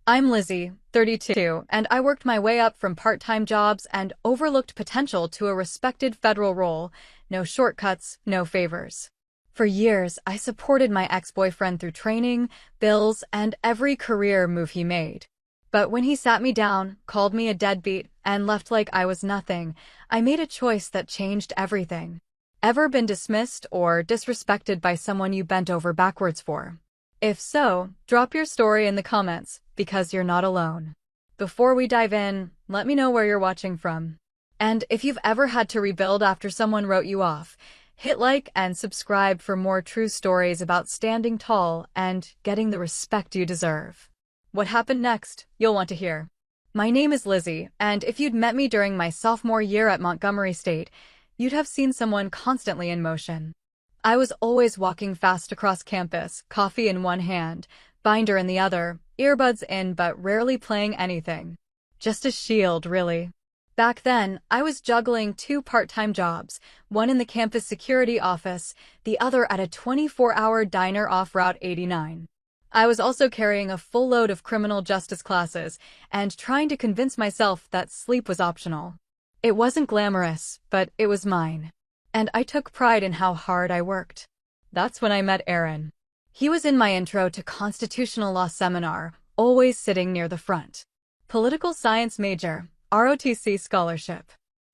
I'm Lizzie, 32, and I worked my way up from part-time jobs and overlooked potential to a respected federal role. No shortcuts, no favors. For years, I supported my ex-boyfriend through training, bills, and every career move he made. But when he sat me down, called me a deadbeat, and left like I was nothing, I made a choice that changed everything. Ever been dismissed or disrespected by someone you bent over backwards for? If so, drop your story in the comments, because you're not alone. Before we dive in, let me know where you're watching from. And if you've ever had to rebuild after someone wrote you off, hit like and subscribe for more true stories about standing tall and getting the respect you deserve. What happened next, you'll want to hear. My name is Lizzie, and if you'd met me during my sophomore year at Montgomery State, you'd have seen someone constantly in motion. I was always walking fast across campus, coffee in one hand, binder in the other, earbuds in but rarely playing anything. Just a shield, really. Back then, I was juggling two part-time jobs, one in the campus security office, the other at a 24-hour diner off Route 89. I was also carrying a full load of criminal justice classes and trying to convince myself that sleep was optional. It wasn't glamorous, but it was mine. And I took pride in how hard I worked. That's when I met Aaron. He was in my intro to constitutional law seminar, always sitting near the front. Political science major, ROTC scholarship.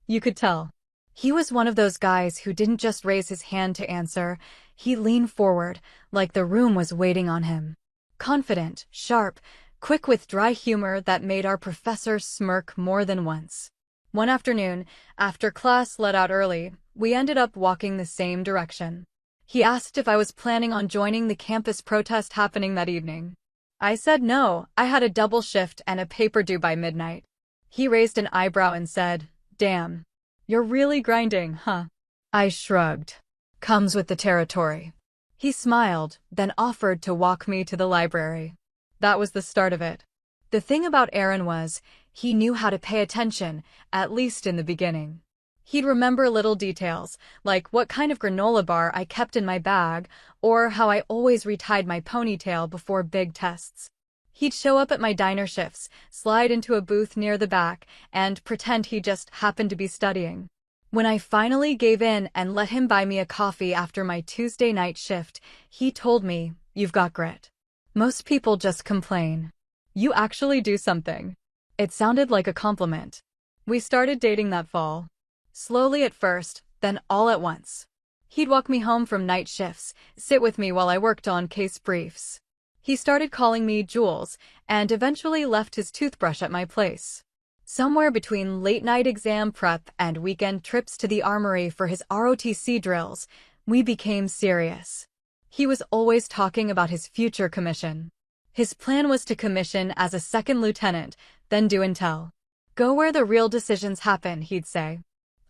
You could tell. He was one of those guys who didn't just raise his hand to answer, he leaned forward, like the room was waiting on him. Confident, sharp, quick with dry humor that made our professor smirk more than once. One afternoon, after class let out early, we ended up walking the same direction. He asked if I was planning on joining the campus protest happening that evening. I said no, I had a double shift and a paper due by midnight. He raised an eyebrow and said, "Damn, you're really grinding, huh?" I shrugged. Comes with the territory. He smiled, then offered to walk me to the library. That was the start of it. The thing about Aaron was, he knew how to pay attention, at least in the beginning. He'd remember little details, like what kind of granola bar I kept in my bag, or how I always retied my ponytail before big tests. He'd show up at my diner shifts, slide into a booth near the back, and pretend he just happened to be studying. When I finally gave in and let him buy me a coffee after my Tuesday night shift, he told me, "You've got grit. Most people just complain. You actually do something." It sounded like a compliment. We started dating that fall. Slowly at first, then all at once. He'd walk me home from night shifts, sit with me while I worked on case briefs. He started calling me Jules, and eventually left his toothbrush at my place. Somewhere between late-night exam prep and weekend trips to the armory for his ROTC drills, we became serious. He was always talking about his future commission. His plan was to commission as a second lieutenant, then do intel. Go where the real decisions happen, he'd say.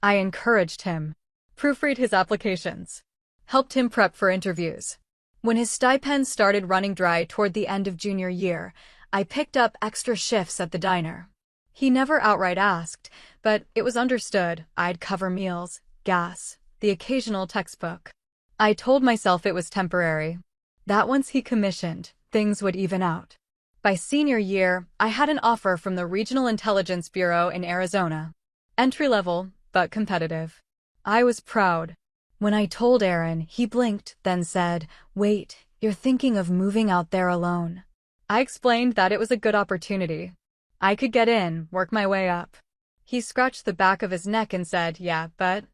I encouraged him, proofread his applications, helped him prep for interviews. When his stipend started running dry toward the end of junior year, I picked up extra shifts at the diner. He never outright asked, but it was understood I'd cover meals, gas, the occasional textbook. I told myself it was temporary, that once he commissioned, things would even out. By senior year, I had an offer from the Regional Intelligence Bureau in Arizona. Entry-level, but competitive. I was proud. When I told Aaron, he blinked, then said, "Wait, you're thinking of moving out there alone." I explained that it was a good opportunity. I could get in, work my way up. He scratched the back of his neck and said, "Yeah, but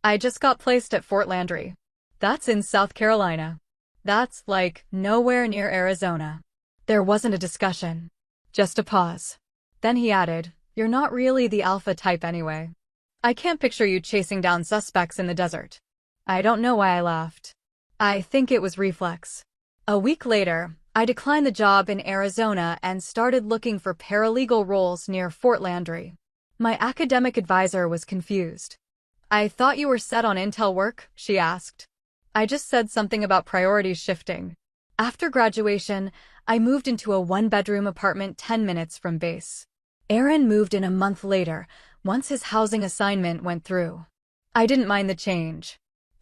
I just got placed at Fort Landry. That's in South Carolina. That's, like, nowhere near Arizona." There wasn't a discussion. Just a pause. Then he added, "You're not really the alpha type anyway. I can't picture you chasing down suspects in the desert." I don't know why I laughed. I think it was reflex. A week later, I declined the job in Arizona and started looking for paralegal roles near Fort Landry. My academic advisor was confused. "I thought you were set on intel work?" she asked. I just said something about priorities shifting. After graduation, I moved into a one-bedroom apartment 10 minutes from base. Aaron moved in a month later, once his housing assignment went through. I didn't mind the change.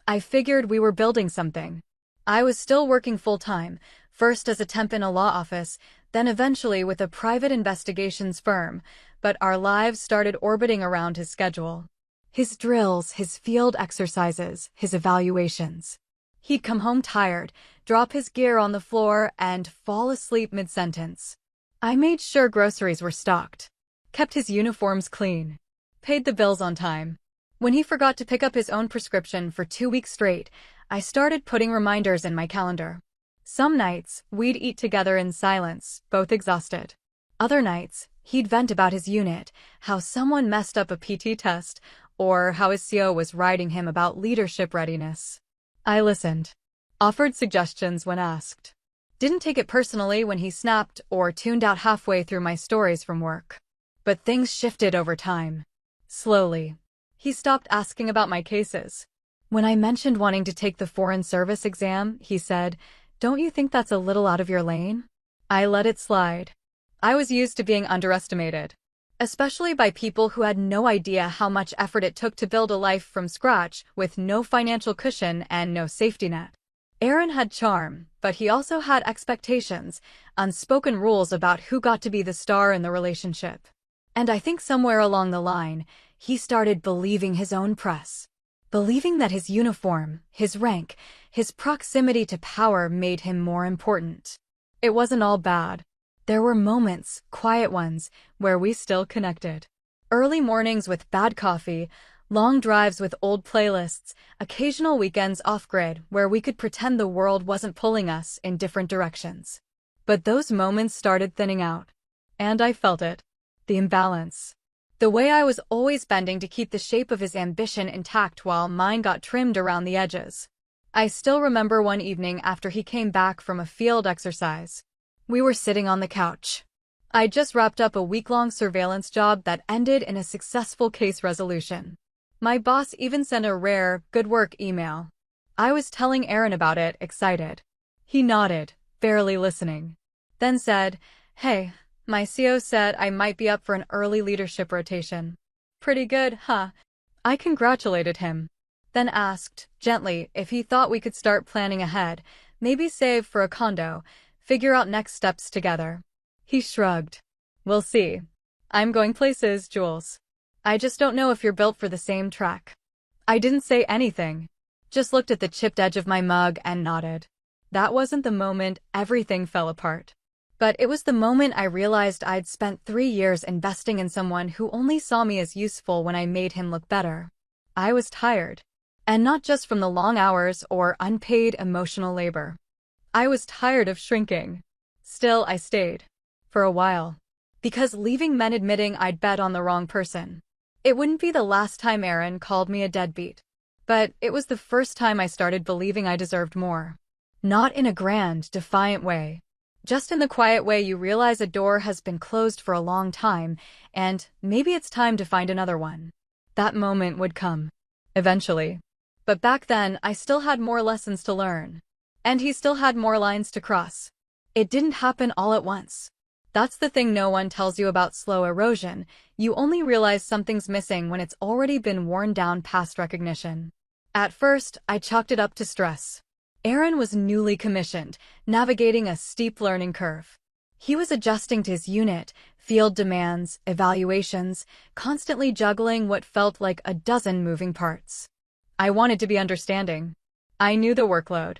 I figured we were building something. I was still working full-time, first as a temp in a law office, then eventually with a private investigations firm, but our lives started orbiting around his schedule. His drills, his field exercises, his evaluations. He'd come home tired, drop his gear on the floor, and fall asleep mid-sentence. I made sure groceries were stocked, kept his uniforms clean, paid the bills on time. When he forgot to pick up his own prescription for 2 weeks straight, I started putting reminders in my calendar. Some nights, we'd eat together in silence, both exhausted. Other nights, he'd vent about his unit, how someone messed up a PT test, or how his CO was writing him about leadership readiness. I listened, offered suggestions when asked. Didn't take it personally when he snapped or tuned out halfway through my stories from work. But things shifted over time. Slowly. He stopped asking about my cases. When I mentioned wanting to take the Foreign Service exam, he said, "Don't you think that's a little out of your lane?" I let it slide. I was used to being underestimated, especially by people who had no idea how much effort it took to build a life from scratch with no financial cushion and no safety net. Aaron had charm, but he also had expectations, unspoken rules about who got to be the star in the relationship. And I think somewhere along the line, he started believing his own press. Believing that his uniform, his rank, his proximity to power made him more important. It wasn't all bad. There were moments, quiet ones, where we still connected. Early mornings with bad coffee, long drives with old playlists, occasional weekends off-grid where we could pretend the world wasn't pulling us in different directions. But those moments started thinning out. And I felt it. The imbalance. The way I was always bending to keep the shape of his ambition intact while mine got trimmed around the edges. I still remember one evening after he came back from a field exercise. We were sitting on the couch. I'd just wrapped up a week-long surveillance job that ended in a successful case resolution. My boss even sent a rare, good work email. I was telling Aaron about it, excited. He nodded, barely listening. Then said, "Hey, my CO said I might be up for an early leadership rotation." "Pretty good, huh?" I congratulated him. Then asked, gently, if he thought we could start planning ahead, maybe save for a condo, figure out next steps together. He shrugged. "We'll see. I'm going places, Jules. I just don't know if you're built for the same track." I didn't say anything. Just looked at the chipped edge of my mug and nodded. That wasn't the moment everything fell apart. But it was the moment I realized I'd spent 3 years investing in someone who only saw me as useful when I made him look better. I was tired. And not just from the long hours or unpaid emotional labor. I was tired of shrinking. Still, I stayed. For a while. Because leaving meant admitting I'd bet on the wrong person. It wouldn't be the last time Aaron called me a deadbeat. But it was the first time I started believing I deserved more. Not in a grand, defiant way. Just in the quiet way you realize a door has been closed for a long time, and maybe it's time to find another one. That moment would come. Eventually. But back then, I still had more lessons to learn. And he still had more lines to cross. It didn't happen all at once. That's the thing no one tells you about slow erosion. You only realize something's missing when it's already been worn down past recognition. At first, I chalked it up to stress. Aaron was newly commissioned, navigating a steep learning curve. He was adjusting to his unit, field demands, evaluations, constantly juggling what felt like a dozen moving parts. I wanted to be understanding. I knew the workload.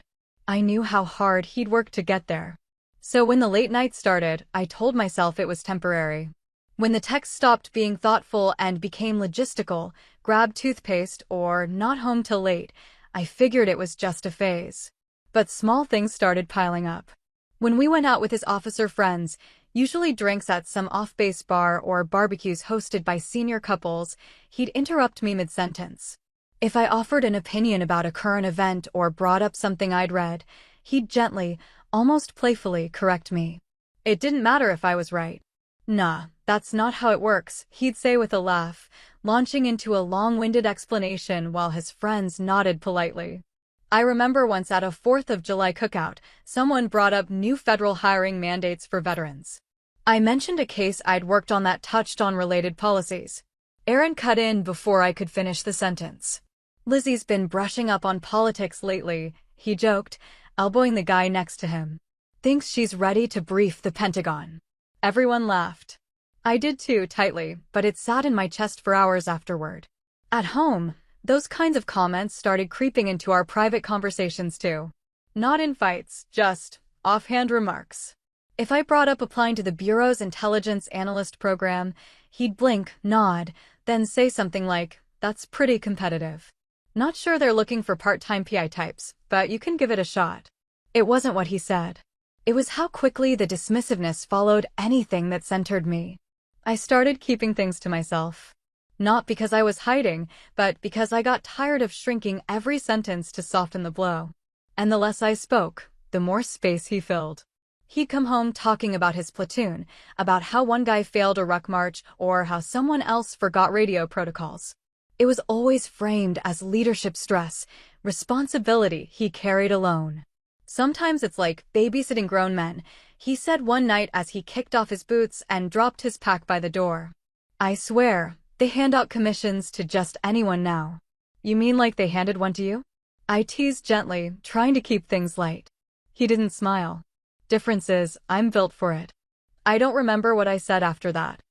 I knew how hard he'd worked to get there. So when the late night started, I told myself it was temporary. When the text stopped being thoughtful and became logistical, grab toothpaste or not home till late, I figured it was just a phase. But small things started piling up. When we went out with his officer friends, usually drinks at some off-base bar or barbecues hosted by senior couples, he'd interrupt me mid-sentence. If I offered an opinion about a current event or brought up something I'd read, he'd gently, almost playfully, correct me. It didn't matter if I was right. "Nah, that's not how it works," he'd say with a laugh, launching into a long-winded explanation while his friends nodded politely. I remember once at a 4th of July cookout, someone brought up new federal hiring mandates for veterans. I mentioned a case I'd worked on that touched on related policies. Aaron cut in before I could finish the sentence. "Lizzie's been brushing up on politics lately," he joked, elbowing the guy next to him. Thinks she's ready to brief the Pentagon. Everyone laughed. I did too, tightly, but it sat in my chest for hours afterward. At home, those kinds of comments started creeping into our private conversations too. Not in fights, just offhand remarks. If I brought up applying to the Bureau's intelligence analyst program, he'd blink, nod, then say something like, "That's pretty competitive. Not sure they're looking for part-time PI types, but you can give it a shot." It wasn't what he said. It was how quickly the dismissiveness followed anything that centered me. I started keeping things to myself. Not because I was hiding, but because I got tired of shrinking every sentence to soften the blow. And the less I spoke, the more space he filled. He'd come home talking about his platoon, about how one guy failed a ruck march, or how someone else forgot radio protocols. It was always framed as leadership stress, responsibility he carried alone. Sometimes it's like babysitting grown men, he said one night as he kicked off his boots and dropped his pack by the door. I swear, they hand out commissions to just anyone now. You mean like they handed one to you? I teased gently, trying to keep things light. He didn't smile. Difference is, I'm built for it. I don't remember what I said after that.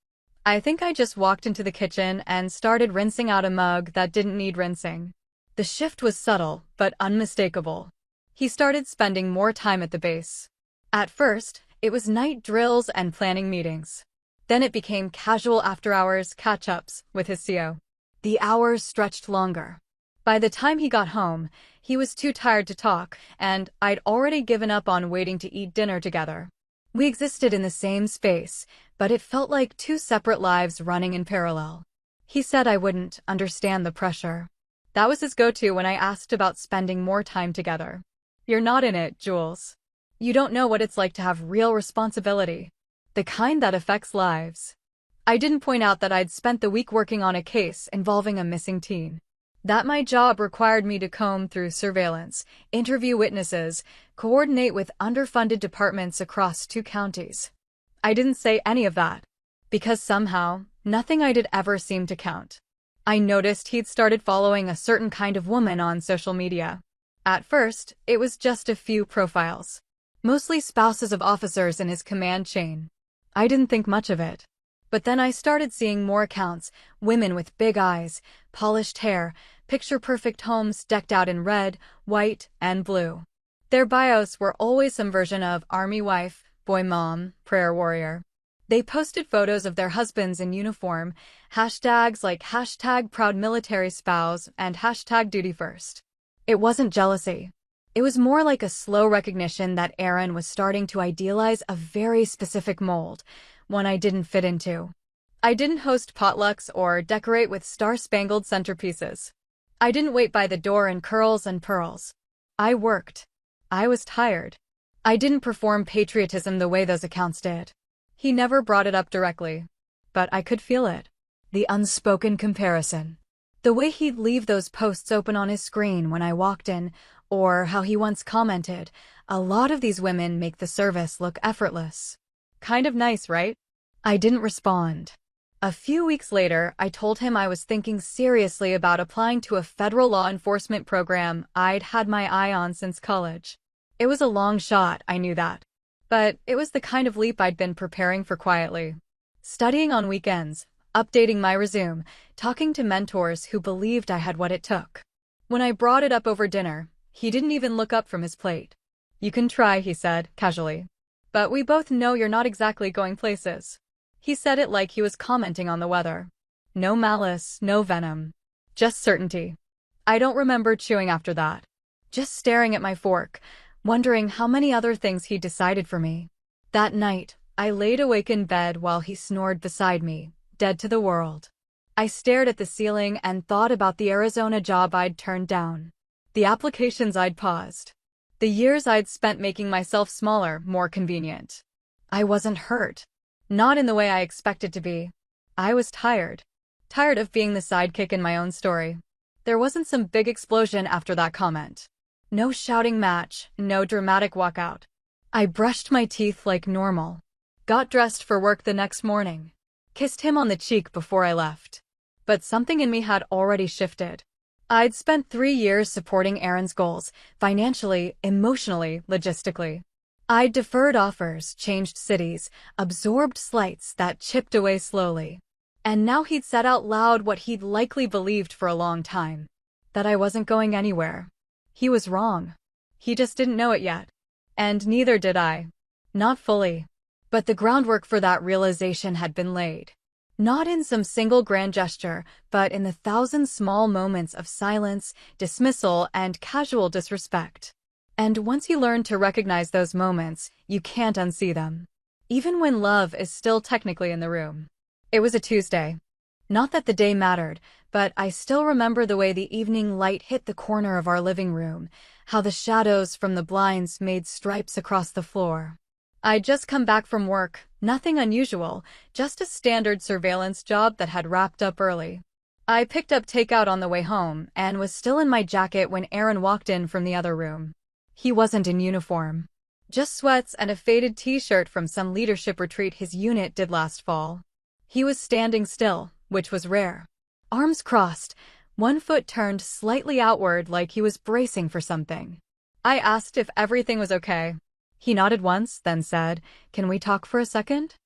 I think I just walked into the kitchen and started rinsing out a mug that didn't need rinsing. The shift was subtle, but unmistakable. He started spending more time at the base. At first, it was night drills and planning meetings. Then it became casual after-hours catch-ups with his CO. The hours stretched longer. By the time he got home, he was too tired to talk, and I'd already given up on waiting to eat dinner together. We existed in the same space, but it felt like two separate lives running in parallel. He said I wouldn't understand the pressure. That was his go-to when I asked about spending more time together. You're not in it, Jules. You don't know what it's like to have real responsibility. The kind that affects lives. I didn't point out that I'd spent the week working on a case involving a missing teen. That my job required me to comb through surveillance, interview witnesses, coordinate with underfunded departments across 2 counties. I didn't say any of that, because somehow, nothing I did ever seemed to count. I noticed he'd started following a certain kind of woman on social media. At first, it was just a few profiles. Mostly spouses of officers in his command chain. I didn't think much of it. But then I started seeing more accounts, women with big eyes, polished hair, picture-perfect homes decked out in red, white, and blue. Their bios were always some version of army wife, boy mom, prayer warrior. They posted photos of their husbands in uniform, hashtags like hashtag proud military spouse and hashtag duty first. It wasn't jealousy. It was more like a slow recognition that Aaron was starting to idealize a very specific mold, one I didn't fit into. I didn't host potlucks or decorate with star-spangled centerpieces. I didn't wait by the door in curls and pearls. I worked. I was tired. I didn't perform patriotism the way those accounts did. He never brought it up directly, but I could feel it. The unspoken comparison. The way he'd leave those posts open on his screen when I walked in, or how he once commented, "A lot of these women make the service look effortless." Kind of nice, right? I didn't respond. A few weeks later, I told him I was thinking seriously about applying to a federal law enforcement program I'd had my eye on since college. It was a long shot, I knew that. But it was the kind of leap I'd been preparing for quietly. Studying on weekends, updating my resume, talking to mentors who believed I had what it took. When I brought it up over dinner, he didn't even look up from his plate. "You can try," he said, casually. "But we both know you're not exactly going places." He said it like he was commenting on the weather. No malice, no venom. Just certainty. I don't remember chewing after that. Just staring at my fork, wondering how many other things he'd decided for me. That night, I laid awake in bed while he snored beside me, dead to the world. I stared at the ceiling and thought about the Arizona job I'd turned down. The applications I'd paused. The years I'd spent making myself smaller, more convenient. I wasn't hurt. Not in the way I expected to be. I was tired. Tired of being the sidekick in my own story. There wasn't some big explosion after that comment. No shouting match, no dramatic walkout. I brushed my teeth like normal. Got dressed for work the next morning. Kissed him on the cheek before I left. But something in me had already shifted. I'd spent 3 years supporting Aaron's goals, financially, emotionally, logistically. I'd deferred offers, changed cities, absorbed slights that chipped away slowly. And now he'd said out loud what he'd likely believed for a long time. That I wasn't going anywhere. He was wrong. He just didn't know it yet. And neither did I. Not fully. But the groundwork for that realization had been laid. Not in some single grand gesture, but in the thousand small moments of silence, dismissal, and casual disrespect. And once you learn to recognize those moments, you can't unsee them. Even when love is still technically in the room. It was a Tuesday. Not that the day mattered, but I still remember the way the evening light hit the corner of our living room, how the shadows from the blinds made stripes across the floor. I'd just come back from work, nothing unusual, just a standard surveillance job that had wrapped up early. I picked up takeout on the way home and was still in my jacket when Aaron walked in from the other room. He wasn't in uniform. Just sweats and a faded t-shirt from some leadership retreat his unit did last fall. He was standing still, which was rare. Arms crossed, one foot turned slightly outward like he was bracing for something. I asked if everything was okay. He nodded once, then said, "Can we talk for a second?"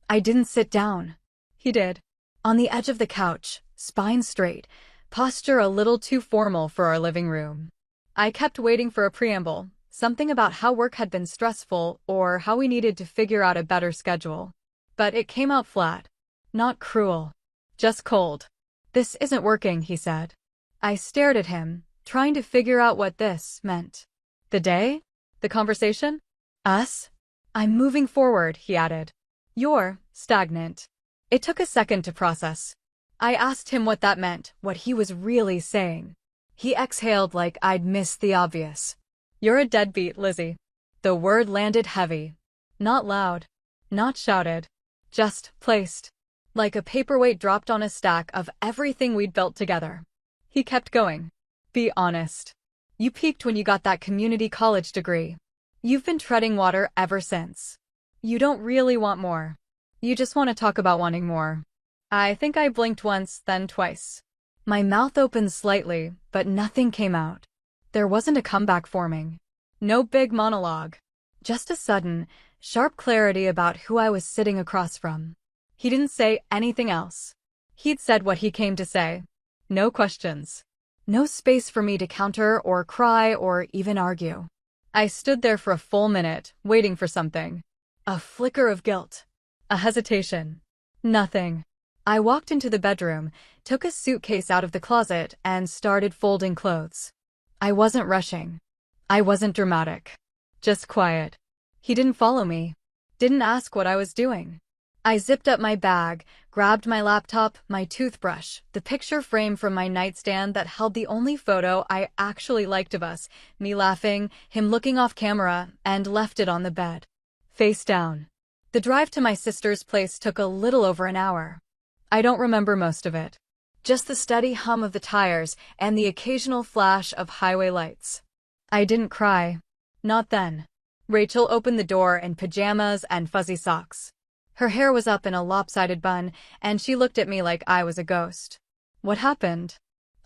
I didn't sit down. He did. On the edge of the couch, spine straight, posture a little too formal for our living room. I kept waiting for a preamble, something about how work had been stressful or how we needed to figure out a better schedule. But it came out flat. Not cruel. Just cold. "This isn't working," he said. I stared at him, trying to figure out what this meant. The day? The conversation? Us? "I'm moving forward," he added. "You're stagnant." It took a second to process. I asked him what that meant, what he was really saying. He exhaled like I'd missed the obvious. "You're a deadbeat, Lizzie." The word landed heavy. Not loud. Not shouted. Just placed. Like a paperweight dropped on a stack of everything we'd built together. He kept going. "Be honest. You peaked when you got that community college degree. You've been treading water ever since. You don't really want more. You just want to talk about wanting more." I think I blinked once, then twice. My mouth opened slightly, but nothing came out. There wasn't a comeback forming. No big monologue. Just a sudden, sharp clarity about who I was sitting across from. He didn't say anything else. He'd said what he came to say. No questions. No space for me to counter or cry or even argue. I stood there for a full minute, waiting for something. A flicker of guilt. A hesitation. Nothing. I walked into the bedroom, took a suitcase out of the closet, and started folding clothes. I wasn't rushing. I wasn't dramatic. Just quiet. He didn't follow me. Didn't ask what I was doing. I zipped up my bag, grabbed my laptop, my toothbrush, the picture frame from my nightstand that held the only photo I actually liked of us, me laughing, him looking off camera, and left it on the bed. Face down. The drive to my sister's place took a little over an hour. I don't remember most of it. Just the steady hum of the tires and the occasional flash of highway lights. I didn't cry. Not then. Rachel opened the door in pajamas and fuzzy socks. Her hair was up in a lopsided bun, and she looked at me like I was a ghost. "What happened?"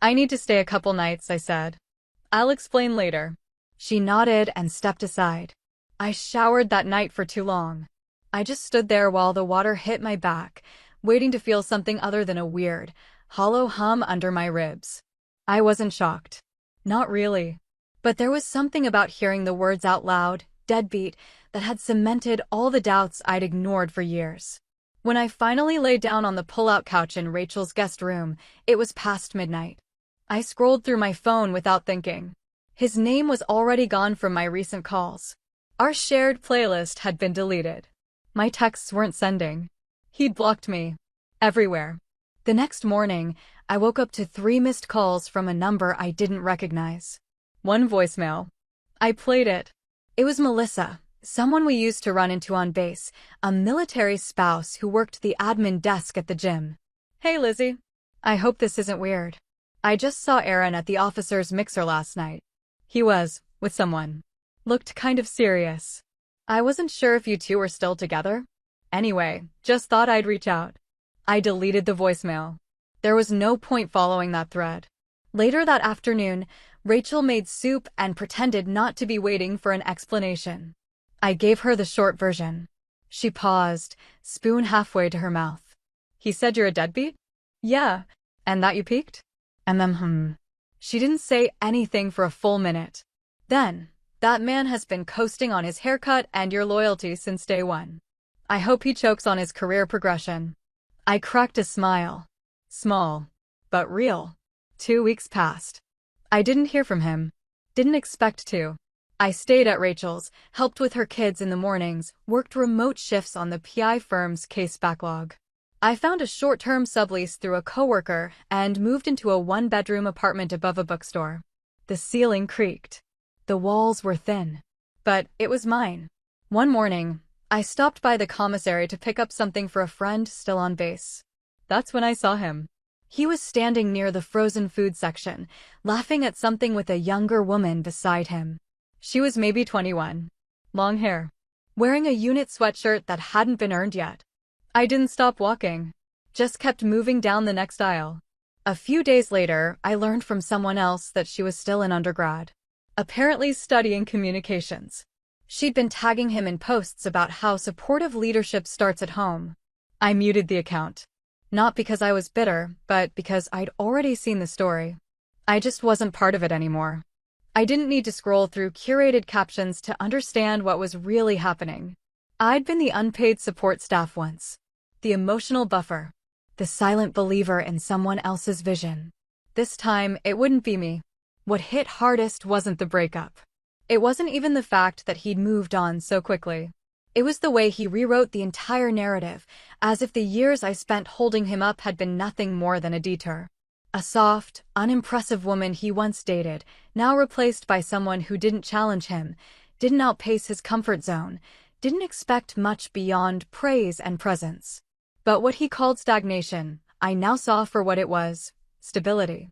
"I need to stay a couple nights," I said. "I'll explain later." She nodded and stepped aside. I showered that night for too long. I just stood there while the water hit my back, waiting to feel something other than a weird, hollow hum under my ribs. I wasn't shocked. Not really. But there was something about hearing the words out loud, "deadbeat," that had cemented all the doubts I'd ignored for years. When I finally lay down on the pull-out couch in Rachel's guest room, it was past midnight. I scrolled through my phone without thinking. His name was already gone from my recent calls. Our shared playlist had been deleted. My texts weren't sending. He'd blocked me. Everywhere. The next morning, I woke up to 3 missed calls from a number I didn't recognize. One voicemail. I played it. It was Melissa, someone we used to run into on base, a military spouse who worked the admin desk at the gym. "Hey, Lizzie. I hope this isn't weird. I just saw Aaron at the officer's mixer last night. He was with someone. Looked kind of serious. I wasn't sure if you two were still together. Anyway, just thought I'd reach out." I deleted the voicemail. There was no point following that thread. Later that afternoon, Rachel made soup and pretended not to be waiting for an explanation. I gave her the short version. She paused, spoon halfway to her mouth. He said you're a deadbeat? Yeah. And that you peaked? And then She didn't say anything for a full minute. Then, that man has been coasting on his haircut and your loyalty since day one. I hope he chokes on his career progression. I cracked a smile. Small, but real. 2 weeks passed. I didn't hear from him. Didn't expect to. I stayed at Rachel's, helped with her kids in the mornings, worked remote shifts on the PI firm's case backlog. I found a short-term sublease through a coworker and moved into a one-bedroom apartment above a bookstore. The ceiling creaked. The walls were thin. But it was mine. One morning, I stopped by the commissary to pick up something for a friend still on base. That's when I saw him. He was standing near the frozen food section, laughing at something with a younger woman beside him. She was maybe 21. Long hair. Wearing a unit sweatshirt that hadn't been earned yet. I didn't stop walking. Just kept moving down the next aisle. A few days later, I learned from someone else that she was still in undergrad. Apparently studying communications. She'd been tagging him in posts about how supportive leadership starts at home. I muted the account. Not because I was bitter, but because I'd already seen the story. I just wasn't part of it anymore. I didn't need to scroll through curated captions to understand what was really happening. I'd been the unpaid support staff once. The emotional buffer. The silent believer in someone else's vision. This time, it wouldn't be me. What hit hardest wasn't the breakup. It wasn't even the fact that he'd moved on so quickly. It was the way he rewrote the entire narrative, as if the years I spent holding him up had been nothing more than a detour. A soft, unimpressive woman he once dated, now replaced by someone who didn't challenge him, didn't outpace his comfort zone, didn't expect much beyond praise and presence. But what he called stagnation, I now saw for what it was: stability.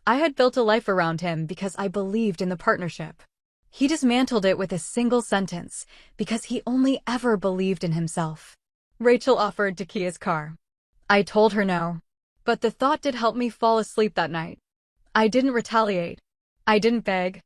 I had built a life around him because I believed in the partnership. He dismantled it with a single sentence, because he only ever believed in himself. Rachel offered to key his car. I told her no. But the thought did help me fall asleep that night. I didn't retaliate. I didn't beg.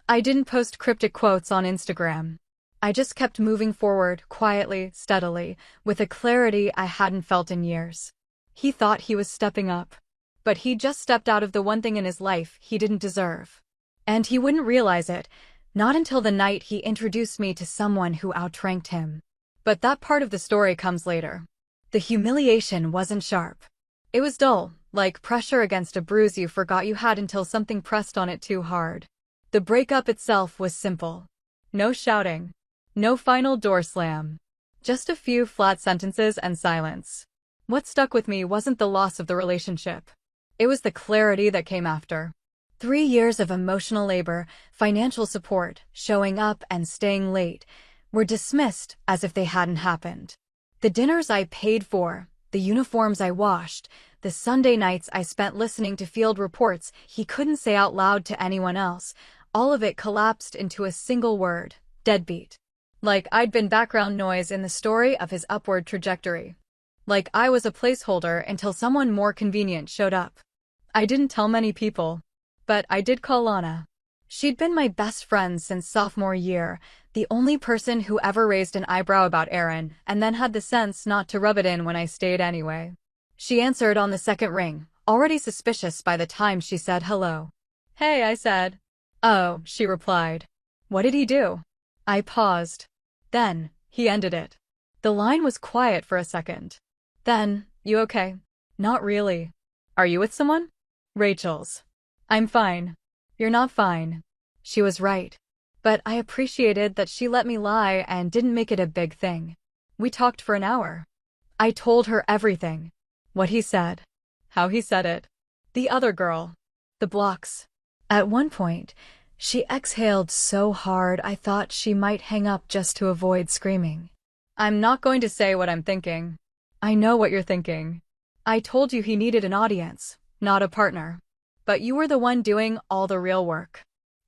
I didn't post cryptic quotes on Instagram. I just kept moving forward, quietly, steadily, with a clarity I hadn't felt in years. He thought he was stepping up. But he just stepped out of the one thing in his life he didn't deserve. And he wouldn't realize it, not until the night he introduced me to someone who outranked him. But that part of the story comes later. The humiliation wasn't sharp. It was dull, like pressure against a bruise you forgot you had until something pressed on it too hard. The breakup itself was simple. No shouting. No final door slam. Just a few flat sentences and silence. What stuck with me wasn't the loss of the relationship. It was the clarity that came after. 3 years of emotional labor, financial support, showing up and staying late, were dismissed as if they hadn't happened. The dinners I paid for, the uniforms I washed, the Sunday nights I spent listening to field reports he couldn't say out loud to anyone else, all of it collapsed into a single word: deadbeat. Like I'd been background noise in the story of his upward trajectory. Like I was a placeholder until someone more convenient showed up. I didn't tell many people. But I did call Lana. She'd been my best friend since sophomore year, the only person who ever raised an eyebrow about Aaron, and then had the sense not to rub it in when I stayed anyway. She answered on the second ring, already suspicious by the time she said hello. Hey, I said. Oh, she replied. What did he do? I paused. Then, he ended it. The line was quiet for a second. Then, you okay? Not really. Are you with someone? Rachel's. I'm fine. You're not fine. She was right. But I appreciated that she let me lie and didn't make it a big thing. We talked for an hour. I told her everything. What he said. How he said it. The other girl. The blocks. At one point, she exhaled so hard I thought she might hang up just to avoid screaming. I'm not going to say what I'm thinking. I know what you're thinking. I told you he needed an audience, not a partner. But you were the one doing all the real work.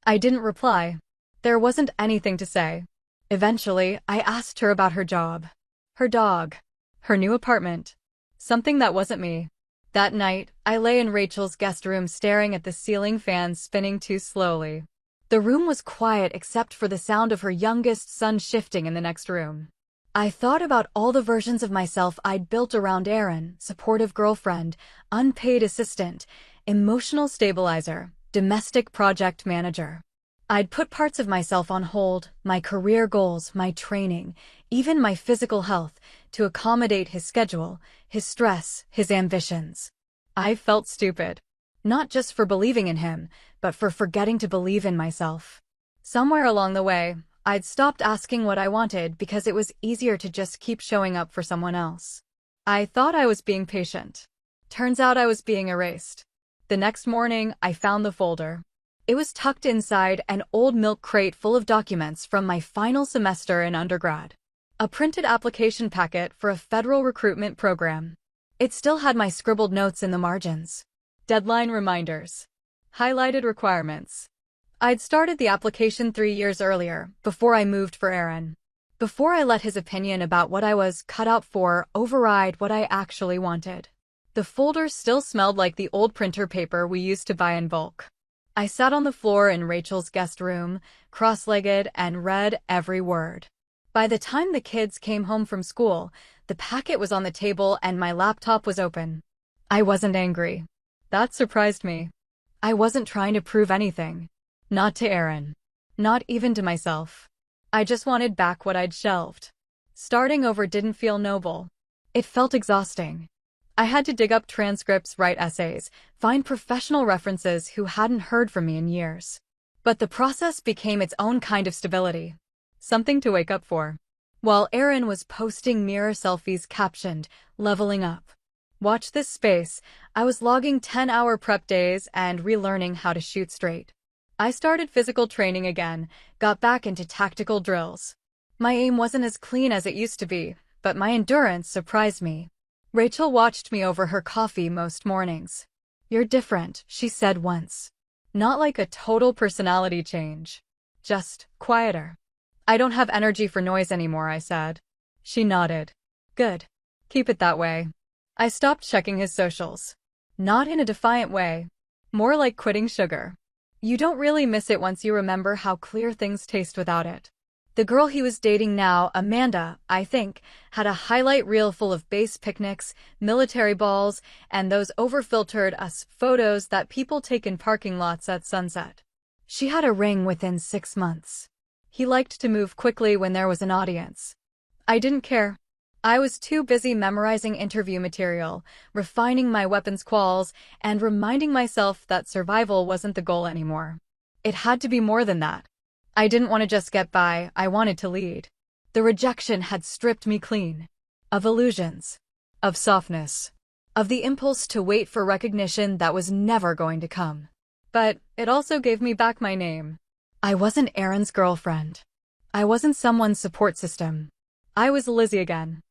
I didn't reply. There wasn't anything to say. Eventually, I asked her about her job. Her dog. Her new apartment. Something that wasn't me. That night, I lay in Rachel's guest room staring at the ceiling fan spinning too slowly. The room was quiet except for the sound of her youngest son shifting in the next room. I thought about all the versions of myself I'd built around Erin: supportive girlfriend, unpaid assistant, emotional stabilizer, domestic project manager. I'd put parts of myself on hold, my career goals, my training, even my physical health, to accommodate his schedule, his stress, his ambitions. I felt stupid. Not just for believing in him, but for forgetting to believe in myself. Somewhere along the way, I'd stopped asking what I wanted because it was easier to just keep showing up for someone else. I thought I was being patient. Turns out I was being erased. The next morning, I found the folder. It was tucked inside an old milk crate full of documents from my final semester in undergrad. A printed application packet for a federal recruitment program. It still had my scribbled notes in the margins. Deadline reminders. Highlighted requirements. I'd started the application 3 years earlier, before I moved for Erin. Before I let his opinion about what I was cut out for override what I actually wanted. The folder still smelled like the old printer paper we used to buy in bulk. I sat on the floor in Rachel's guest room, cross-legged, and read every word. By the time the kids came home from school, the packet was on the table and my laptop was open. I wasn't angry. That surprised me. I wasn't trying to prove anything. Not to Erin. Not even to myself. I just wanted back what I'd shelved. Starting over didn't feel noble. It felt exhausting. I had to dig up transcripts, write essays, find professional references who hadn't heard from me in years. But the process became its own kind of stability. Something to wake up for. While Erin was posting mirror selfies captioned, "Leveling up." Watch this space, I was logging 10-hour prep days and relearning how to shoot straight. I started physical training again, got back into tactical drills. My aim wasn't as clean as it used to be, but my endurance surprised me. Rachel watched me over her coffee most mornings. "You're different," she said once. Not like a total personality change. Just quieter. "I don't have energy for noise anymore," I said. She nodded. "Good. Keep it that way." I stopped checking his socials. Not in a defiant way. More like quitting sugar. You don't really miss it once you remember how clear things taste without it. The girl he was dating now, Amanda, I think, had a highlight reel full of base picnics, military balls, and those over-filtered photos that people take in parking lots at sunset. She had a ring within 6 months. He liked to move quickly when there was an audience. I didn't care. I was too busy memorizing interview material, refining my weapons quals, and reminding myself that survival wasn't the goal anymore. It had to be more than that. I didn't want to just get by, I wanted to lead. The rejection had stripped me clean. Of illusions. Of softness. Of the impulse to wait for recognition that was never going to come. But it also gave me back my name. I wasn't Erin's girlfriend. I wasn't someone's support system. I was Lizzie again.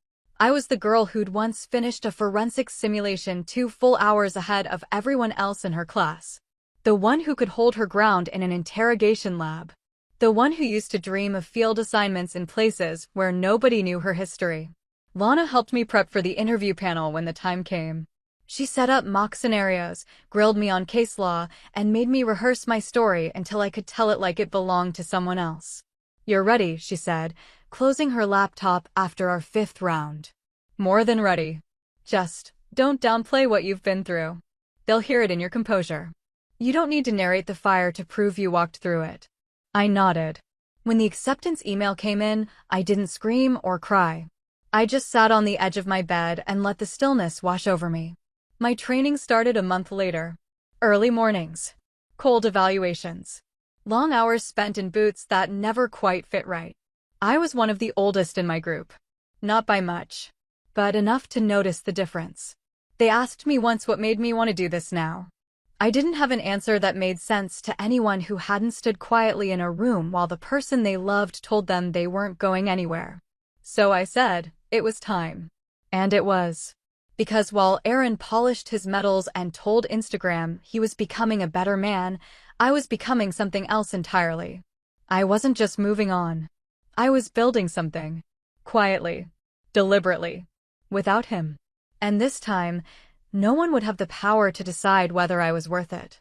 I was the girl who'd once finished a forensics simulation 2 full hours ahead of everyone else in her class. The one who could hold her ground in an interrogation lab. The one who used to dream of field assignments in places where nobody knew her history. Lana helped me prep for the interview panel when the time came. She set up mock scenarios, grilled me on case law, and made me rehearse my story until I could tell it like it belonged to someone else. "You're ready," she said, closing her laptop after our 5th round. "More than ready. Just don't downplay what you've been through. They'll hear it in your composure. You don't need to narrate the fire to prove you walked through it." I nodded. When the acceptance email came in, I didn't scream or cry. I just sat on the edge of my bed and let the stillness wash over me. My training started a month later. Early mornings. Cold evaluations. Long hours spent in boots that never quite fit right. I was one of the oldest in my group. Not by much, but enough to notice the difference. They asked me once what made me want to do this now. I didn't have an answer that made sense to anyone who hadn't stood quietly in a room while the person they loved told them they weren't going anywhere. So I said, it was time. And it was. Because while Erin polished his medals and told Instagram he was becoming a better man, I was becoming something else entirely. I wasn't just moving on. I was building something. Quietly. Deliberately. Without him. And this time, no one would have the power to decide whether I was worth it.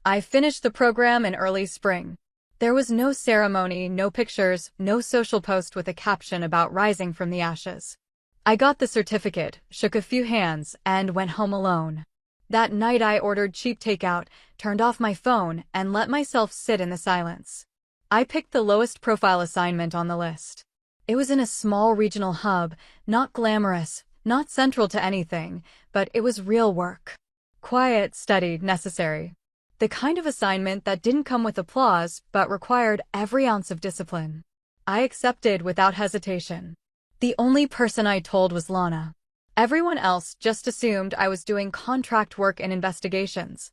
I finished the program in early spring. There was no ceremony, no pictures, no social post with a caption about rising from the ashes. I got the certificate, shook a few hands, and went home alone. That night I ordered cheap takeout, turned off my phone, and let myself sit in the silence. I picked the lowest profile assignment on the list. It was in a small regional hub, not glamorous, not central to anything, but it was real work. Quiet, steady, necessary. The kind of assignment that didn't come with applause, but required every ounce of discipline. I accepted without hesitation. The only person I told was Lana. Everyone else just assumed I was doing contract work and investigations.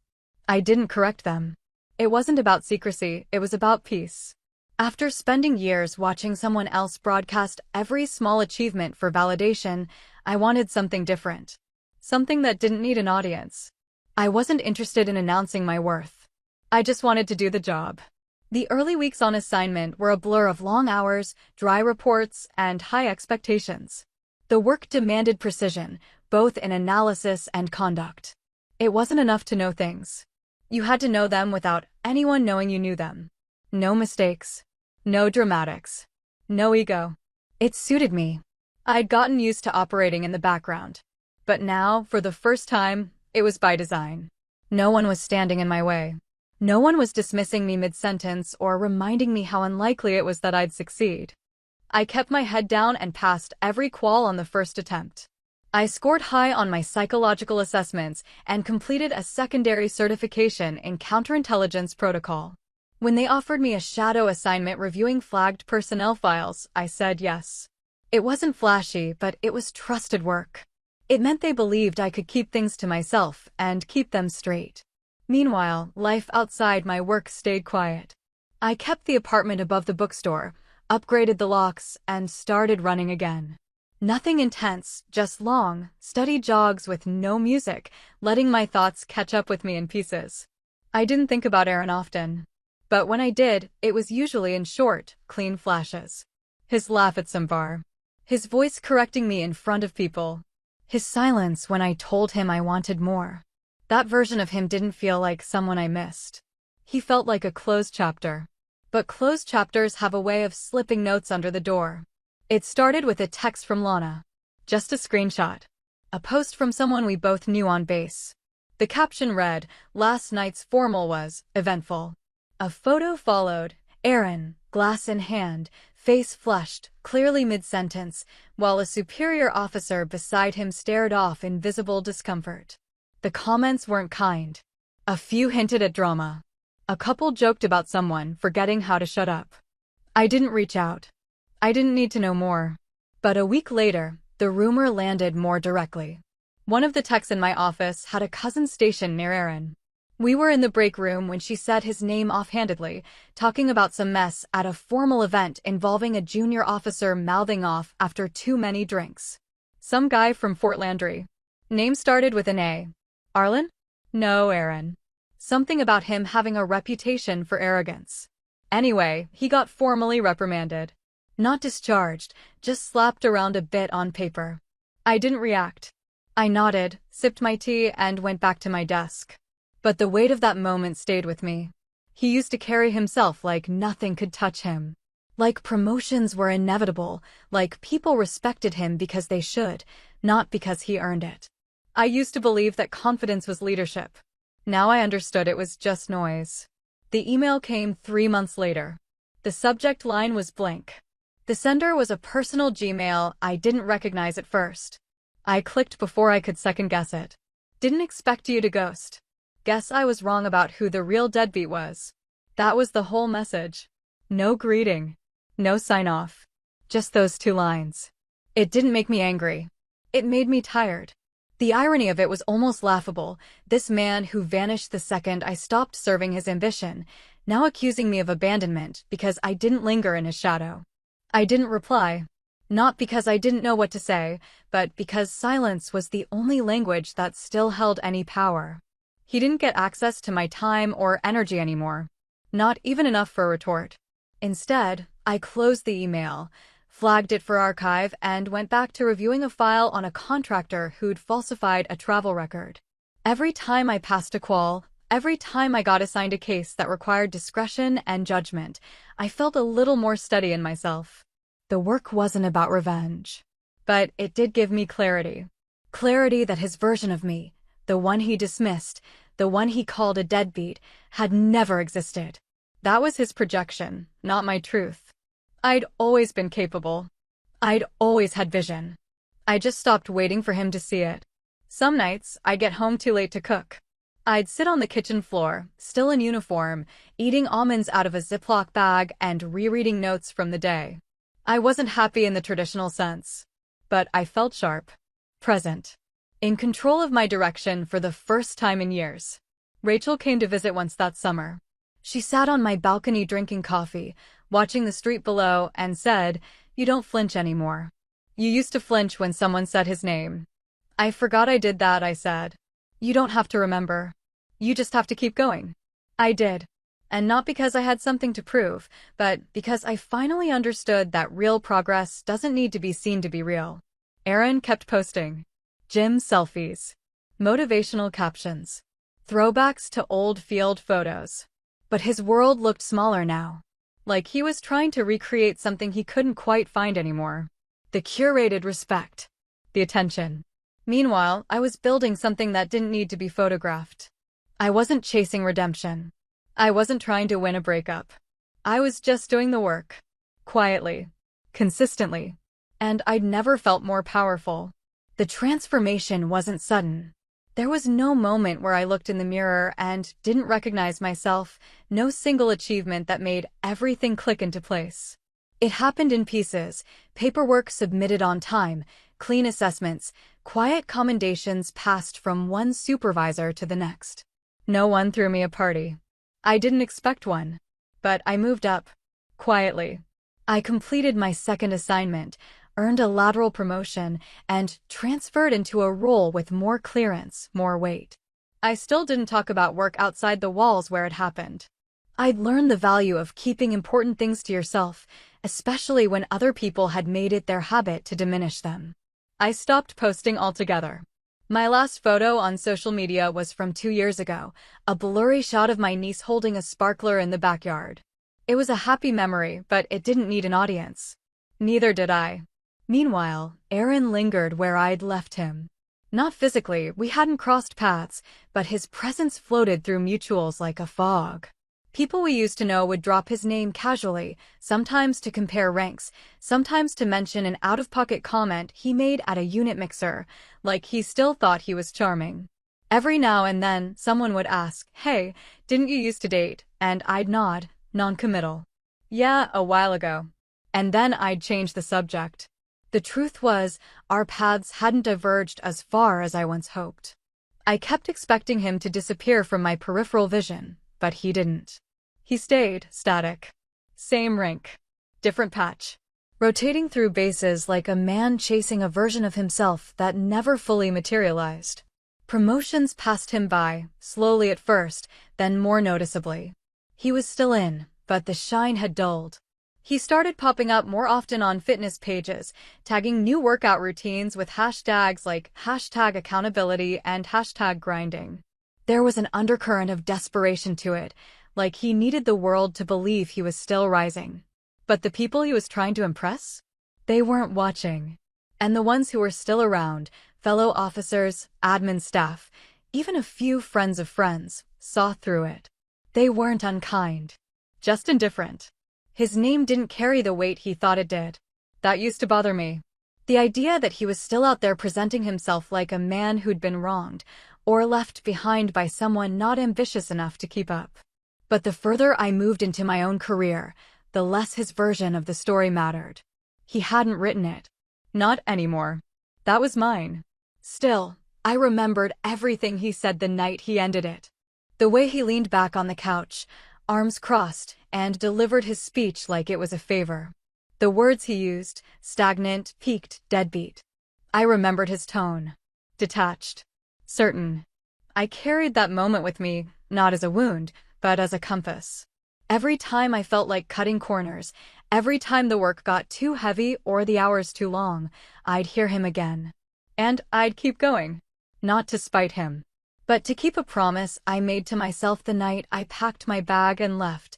I didn't correct them. It wasn't about secrecy, it was about peace. After spending years watching someone else broadcast every small achievement for validation, I wanted something different. Something that didn't need an audience. I wasn't interested in announcing my worth. I just wanted to do the job. The early weeks on assignment were a blur of long hours, dry reports, and high expectations. The work demanded precision, both in analysis and conduct. It wasn't enough to know things. You had to know them without anyone knowing you knew them. No mistakes. No dramatics. No ego. It suited me. I'd gotten used to operating in the background. But now, for the first time, it was by design. No one was standing in my way. No one was dismissing me mid-sentence or reminding me how unlikely it was that I'd succeed. I kept my head down and passed every qual on the first attempt. I scored high on my psychological assessments and completed a secondary certification in counterintelligence protocol. When they offered me a shadow assignment reviewing flagged personnel files, I said yes. It wasn't flashy, but it was trusted work. It meant they believed I could keep things to myself and keep them straight. Meanwhile, life outside my work stayed quiet. I kept the apartment above the bookstore, upgraded the locks, and started running again. Nothing intense, just long, steady jogs with no music, letting my thoughts catch up with me in pieces. I didn't think about Aaron often. But when I did, it was usually in short, clean flashes. His laugh at some bar. His voice correcting me in front of people. His silence when I told him I wanted more. That version of him didn't feel like someone I missed. He felt like a closed chapter. But closed chapters have a way of slipping notes under the door. It started with a text from Lana. Just a screenshot. A post from someone we both knew on base. The caption read, "Last night's formal was eventful." A photo followed, Aaron, glass in hand, face flushed, clearly mid-sentence, while a superior officer beside him stared off in visible discomfort. The comments weren't kind. A few hinted at drama. A couple joked about someone forgetting how to shut up. I didn't reach out. I didn't need to know more. But a week later, the rumor landed more directly. One of the techs in my office had a cousin stationed near Aaron. We were in the break room when she said his name offhandedly, talking about some mess at a formal event involving a junior officer mouthing off after too many drinks. Some guy from Fort Landry. Name started with an A. Arlen? No, Aaron. Something about him having a reputation for arrogance. Anyway, he got formally reprimanded. Not discharged, just slapped around a bit on paper. I didn't react. I nodded, sipped my tea, and went back to my desk. But the weight of that moment stayed with me. He used to carry himself like nothing could touch him. Like promotions were inevitable, like people respected him because they should, not because he earned it. I used to believe that confidence was leadership. Now I understood it was just noise. The email came 3 months later. The subject line was blank. The sender was a personal Gmail I didn't recognize at first. I clicked before I could second-guess it. Didn't expect you to ghost. Guess I was wrong about who the real deadbeat was. That was the whole message. No greeting. No sign-off. Just those 2 lines. It didn't make me angry. It made me tired. The irony of it was almost laughable. This man who vanished the second I stopped serving his ambition, now accusing me of abandonment because I didn't linger in his shadow. I didn't reply. Not because I didn't know what to say, but because silence was the only language that still held any power. He didn't get access to my time or energy anymore. Not even enough for a retort. Instead, I closed the email, flagged it for archive, and went back to reviewing a file on a contractor who'd falsified a travel record. Every time I passed a qual, Every time I got assigned a case that required discretion and judgment, I felt a little more steady in myself. The work wasn't about revenge, but it did give me clarity. Clarity that his version of me, the one he dismissed, the one he called a deadbeat, had never existed. That was his projection, not my truth. I'd always been capable. I'd always had vision. I just stopped waiting for him to see it. Some nights, I'd get home too late to cook. I'd sit on the kitchen floor, still in uniform, eating almonds out of a Ziploc bag and rereading notes from the day. I wasn't happy in the traditional sense, but I felt sharp, present, in control of my direction for the first time in years. Rachel came to visit once that summer. She sat on my balcony drinking coffee, watching the street below, and said, "You don't flinch anymore. You used to flinch when someone said his name." "I forgot I did that," I said. "You don't have to remember. You just have to keep going." I did. And not because I had something to prove, but because I finally understood that real progress doesn't need to be seen to be real. Aaron kept posting gym selfies, motivational captions, throwbacks to old field photos. But his world looked smaller now. Like he was trying to recreate something he couldn't quite find anymore. The curated respect. The attention. Meanwhile, I was building something that didn't need to be photographed. I wasn't chasing redemption. I wasn't trying to win a breakup. I was just doing the work. Quietly. Consistently. And I'd never felt more powerful. The transformation wasn't sudden. There was no moment where I looked in the mirror and didn't recognize myself, no single achievement that made everything click into place. It happened in pieces, paperwork submitted on time, clean assessments, quiet commendations passed from one supervisor to the next. No one threw me a party. I didn't expect one. But I moved up. Quietly. I completed my second assignment, earned a lateral promotion, and transferred into a role with more clearance, more weight. I still didn't talk about work outside the walls where it happened. I'd learned the value of keeping important things to yourself, especially when other people had made it their habit to diminish them. I stopped posting altogether. My last photo on social media was from 2 years ago, a blurry shot of my niece holding a sparkler in the backyard. It was a happy memory, but it didn't need an audience. Neither did I. Meanwhile, Aaron lingered where I'd left him. Not physically, we hadn't crossed paths, but his presence floated through mutuals like a fog. People we used to know would drop his name casually, sometimes to compare ranks, sometimes to mention an out-of-pocket comment he made at a unit mixer, like he still thought he was charming. Every now and then, someone would ask, "Hey, didn't you used to date?" And I'd nod, non-committal. "Yeah, a while ago." And then I'd change the subject. The truth was, our paths hadn't diverged as far as I once hoped. I kept expecting him to disappear from my peripheral vision, but he didn't. He stayed static. Same rink. Different patch. Rotating through bases like a man chasing a version of himself that never fully materialized. Promotions passed him by, slowly at first, then more noticeably. He was still in, but the shine had dulled. He started popping up more often on fitness pages, tagging new workout routines with hashtags like #accountability and #grinding. There was an undercurrent of desperation to it, like he needed the world to believe he was still rising. But the people he was trying to impress? They weren't watching. And the ones who were still around, fellow officers, admin staff, even a few friends of friends, saw through it. They weren't unkind. Just indifferent. His name didn't carry the weight he thought it did. That used to bother me. The idea that he was still out there presenting himself like a man who'd been wronged, or left behind by someone not ambitious enough to keep up. But the further I moved into my own career, the less his version of the story mattered. He hadn't written it. Not anymore. That was mine. Still, I remembered everything he said the night he ended it. The way he leaned back on the couch, arms crossed, and delivered his speech like it was a favor. The words he used, stagnant, peaked, deadbeat. I remembered his tone. Detached. Certain. I carried that moment with me, not as a wound, but as a compass. Every time I felt like cutting corners, every time the work got too heavy or the hours too long, I'd hear him again. And I'd keep going. Not to spite him, but But to keep a promise I made to myself the night I packed my bag and left,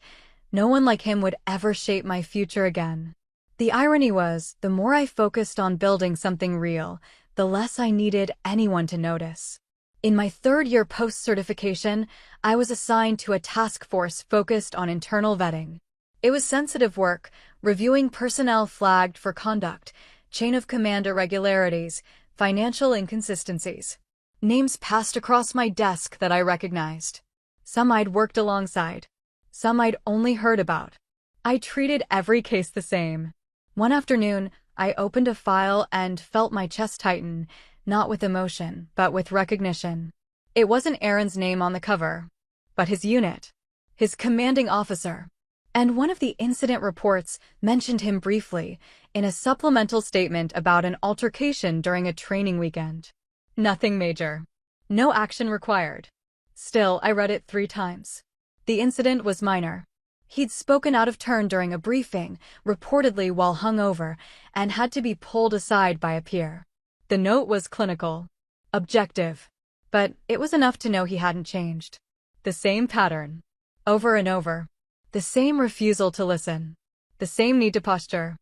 no one like him would ever shape my future again. The irony was, the more I focused on building something real, the less I needed anyone to notice. In my third year post-certification, I was assigned to a task force focused on internal vetting. It was sensitive work, reviewing personnel flagged for conduct, chain of command irregularities, financial inconsistencies. Names passed across my desk that I recognized. Some I'd worked alongside. Some I'd only heard about. I treated every case the same. One afternoon, I opened a file and felt my chest tighten, not with emotion, but with recognition. It wasn't Aaron's name on the cover, but his unit, his commanding officer. And one of the incident reports mentioned him briefly in a supplemental statement about an altercation during a training weekend. Nothing major. No action required. Still, I read it 3 times. The incident was minor. He'd spoken out of turn during a briefing, reportedly while hungover, and had to be pulled aside by a peer. The note was clinical, objective, but it was enough to know he hadn't changed. The same pattern. Over and over. The same refusal to listen. The same need to posture.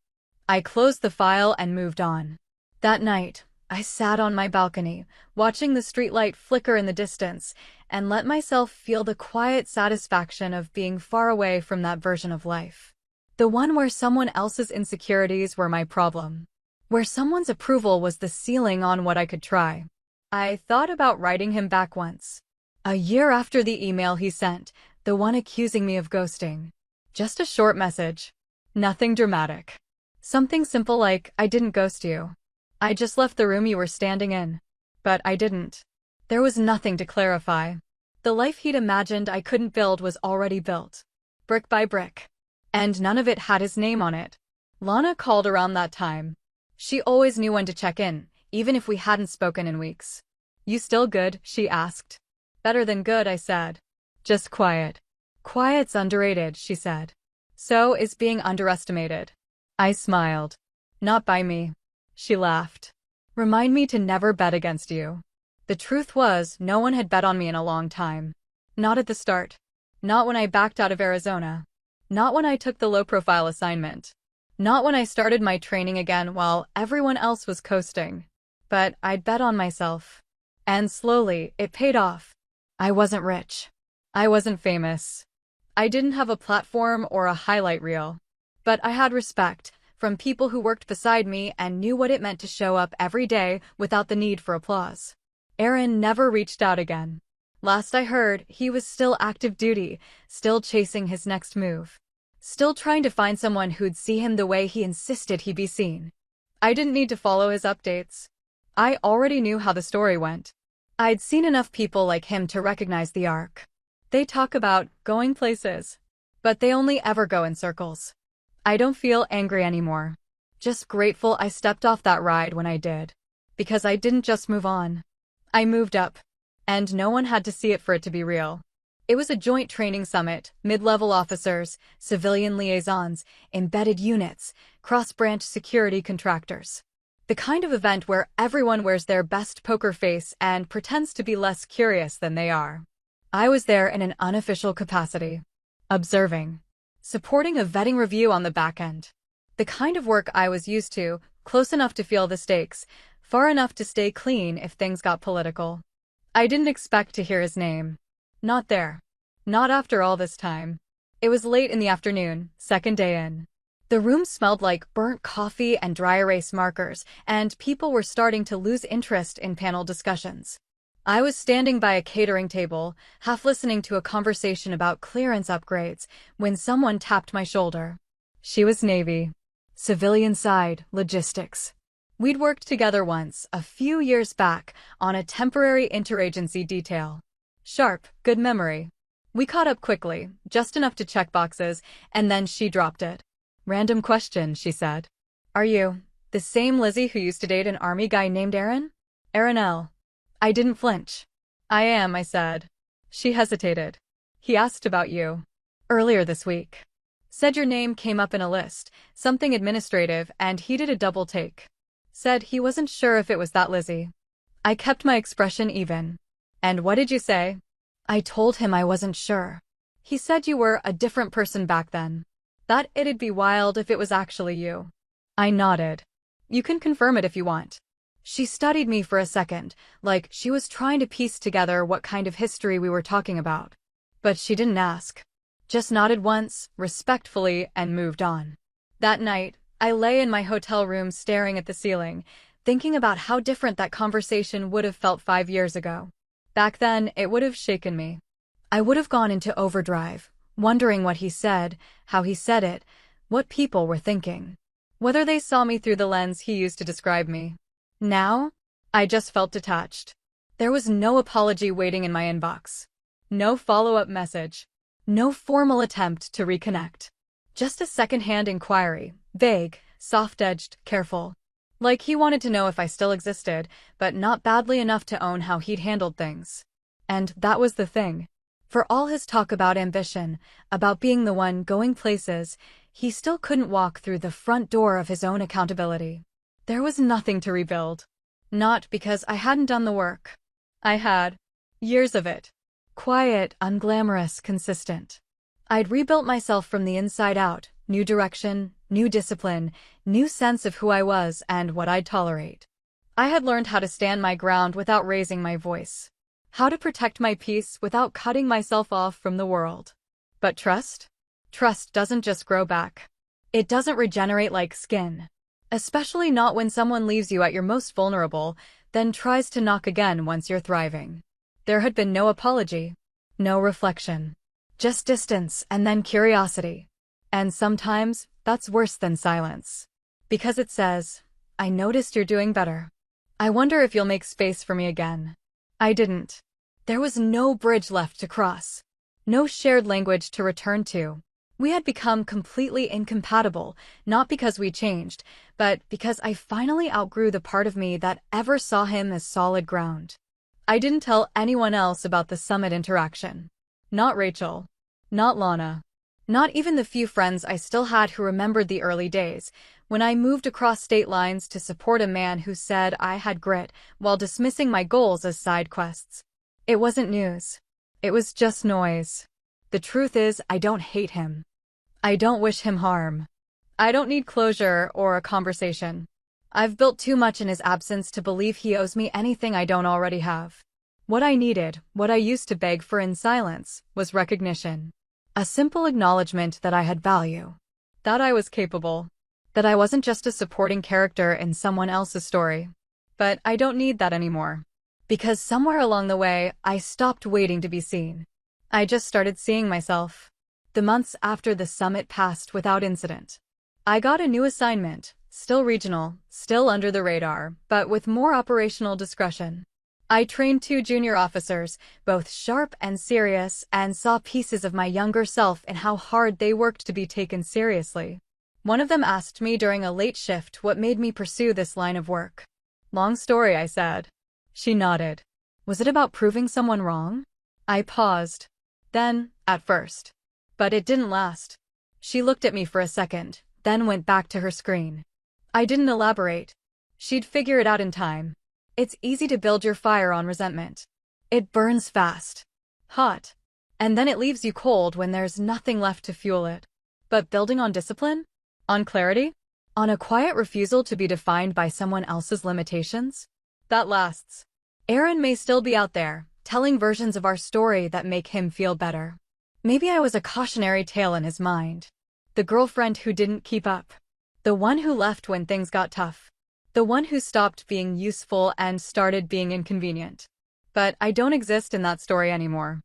I closed the file and moved on. That night, I sat on my balcony, watching the streetlight flicker in the distance, and let myself feel the quiet satisfaction of being far away from that version of life. The one where someone else's insecurities were my problem. Where someone's approval was the ceiling on what I could try. I thought about writing him back once. A year after the email he sent, the one accusing me of ghosting. Just a short message. Nothing dramatic. Something simple like, I didn't ghost you. I just left the room you were standing in. But I didn't. There was nothing to clarify. The life he'd imagined I couldn't build was already built. Brick by brick. And none of it had his name on it. Lana called around that time. She always knew when to check in, even if we hadn't spoken in weeks. You still good? She asked. Better than good, I said. Just quiet. Quiet's underrated, she said. So is being underestimated. I smiled. Not by me. She laughed. Remind me to never bet against you. The truth was, no one had bet on me in a long time. Not at the start. Not when I backed out of Arizona. Not when I took the low-profile assignment. Not when I started my training again while everyone else was coasting. But I'd bet on myself. And slowly, it paid off. I wasn't rich. I wasn't famous. I didn't have a platform or a highlight reel. But I had respect from people who worked beside me and knew what it meant to show up every day without the need for applause. Aaron never reached out again. Last I heard, he was still active duty, still chasing his next move. Still trying to find someone who'd see him the way he insisted he be seen. I didn't need to follow his updates. I already knew how the story went. I'd seen enough people like him to recognize the arc. They talk about going places, but they only ever go in circles. I don't feel angry anymore. Just grateful I stepped off that ride when I did. Because I didn't just move on. I moved up. And no one had to see it for it to be real. It was a joint training summit, mid-level officers, civilian liaisons, embedded units, cross-branch security contractors. The kind of event where everyone wears their best poker face and pretends to be less curious than they are. I was there in an unofficial capacity. Observing. Supporting a vetting review on the back end. The kind of work I was used to, close enough to feel the stakes, far enough to stay clean if things got political. I didn't expect to hear his name. Not there. Not after all this time. It was late in the afternoon, second day in. The room smelled like burnt coffee and dry erase markers, and people were starting to lose interest in panel discussions. I was standing by a catering table, half listening to a conversation about clearance upgrades, when someone tapped my shoulder. She was Navy. Civilian side, logistics. We'd worked together once, a few years back, on a temporary interagency detail. Sharp, good memory. We caught up quickly, just enough to check boxes, and then she dropped it. Random question, she said. Are you the same Lizzie who used to date an army guy named Aaron? Aaron L. I didn't flinch. I am, I said. She hesitated. He asked about you. Earlier this week. Said your name came up in a list, something administrative, and he did a double take. Said he wasn't sure if it was that Lizzie. I kept my expression even. And what did you say? I told him I wasn't sure. He said you were a different person back then. That it'd be wild if it was actually you. I nodded. You can confirm it if you want. She studied me for a second, like she was trying to piece together what kind of history we were talking about. But she didn't ask. Just nodded once, respectfully, and moved on. That night, I lay in my hotel room staring at the ceiling, thinking about how different that conversation would have felt 5 years ago. Back then, it would have shaken me. I would have gone into overdrive, wondering what he said, how he said it, what people were thinking, whether they saw me through the lens he used to describe me. Now, I just felt detached. There was no apology waiting in my inbox. No follow-up message. No formal attempt to reconnect. Just a second-hand inquiry, vague, soft-edged, careful. Like he wanted to know if I still existed, but not badly enough to own how he'd handled things. And that was the thing. For all his talk about ambition, about being the one going places, he still couldn't walk through the front door of his own accountability. There was nothing to rebuild. Not because I hadn't done the work. I had. Years of it. Quiet, unglamorous, consistent. I'd rebuilt myself from the inside out, new direction, new discipline, new sense of who I was and what I'd tolerate. I had learned how to stand my ground without raising my voice. How to protect my peace without cutting myself off from the world. But trust? Trust doesn't just grow back. It doesn't regenerate like skin. Especially not when someone leaves you at your most vulnerable, then tries to knock again once you're thriving. There had been no apology. No reflection. Just distance and then curiosity. And sometimes, that's worse than silence. Because it says, I noticed you're doing better. I wonder if you'll make space for me again. I didn't. There was no bridge left to cross. No shared language to return to. We had become completely incompatible, not because we changed, but because I finally outgrew the part of me that ever saw him as solid ground. I didn't tell anyone else about the summit interaction. Not Rachel. Not Lana. Not even the few friends I still had who remembered the early days, when I moved across state lines to support a man who said I had grit while dismissing my goals as side quests. It wasn't news. It was just noise. The truth is, I don't hate him. I don't wish him harm. I don't need closure or a conversation. I've built too much in his absence to believe he owes me anything I don't already have. What I needed, what I used to beg for in silence, was recognition. A simple acknowledgement that I had value. That I was capable. That I wasn't just a supporting character in someone else's story. But I don't need that anymore. Because somewhere along the way, I stopped waiting to be seen. I just started seeing myself. The months after the summit passed without incident. I got a new assignment, still regional, still under the radar, but with more operational discretion. I trained 2 junior officers, both sharp and serious, and saw pieces of my younger self in how hard they worked to be taken seriously. One of them asked me during a late shift what made me pursue this line of work. Long story, I said. She nodded. Was it about proving someone wrong? I paused. Then, at first. But it didn't last. She looked at me for a second, then went back to her screen. I didn't elaborate. She'd figure it out in time. It's easy to build your fire on resentment. It burns fast. Hot. And then it leaves you cold when there's nothing left to fuel it. But building on discipline? On clarity? On a quiet refusal to be defined by someone else's limitations? That lasts. Aaron may still be out there, telling versions of our story that make him feel better. Maybe I was a cautionary tale in his mind. The girlfriend who didn't keep up. The one who left when things got tough. The one who stopped being useful and started being inconvenient. But I don't exist in that story anymore.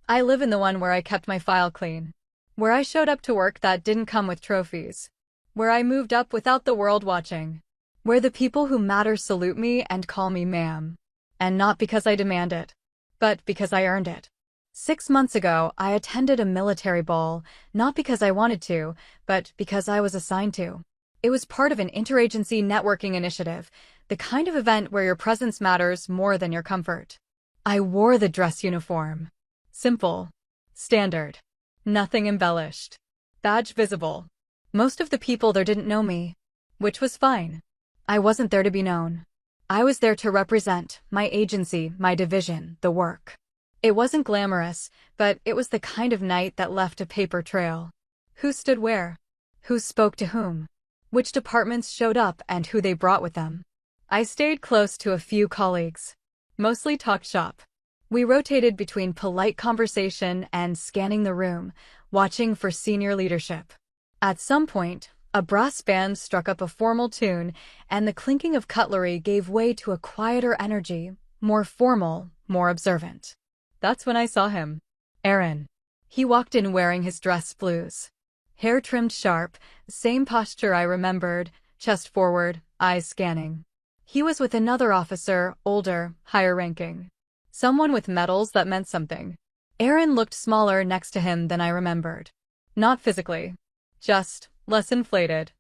I live in the one where I kept my file clean. Where I showed up to work that didn't come with trophies. Where I moved up without the world watching. Where the people who matter salute me and call me ma'am. And not because I demand it, but because I earned it. 6 months ago, I attended a military ball, not because I wanted to, but because I was assigned to. It was part of an interagency networking initiative, the kind of event where your presence matters more than your comfort. I wore the dress uniform. Simple. Standard. Nothing embellished. Badge visible. Most of the people there didn't know me. Which was fine. I wasn't there to be known. I was there to represent my agency, my division, the work. It wasn't glamorous, but it was the kind of night that left a paper trail. Who stood where? Who spoke to whom? Which departments showed up and who they brought with them? I stayed close to a few colleagues. Mostly talked shop. We rotated between polite conversation and scanning the room, watching for senior leadership. At some point, a brass band struck up a formal tune, and the clinking of cutlery gave way to a quieter energy, more formal, more observant. That's when I saw him. Aaron. He walked in wearing his dress blues. Hair trimmed sharp, same posture I remembered, chest forward, eyes scanning. He was with another officer, older, higher ranking. Someone with medals that meant something. Aaron looked smaller next to him than I remembered. Not physically. Just less inflated.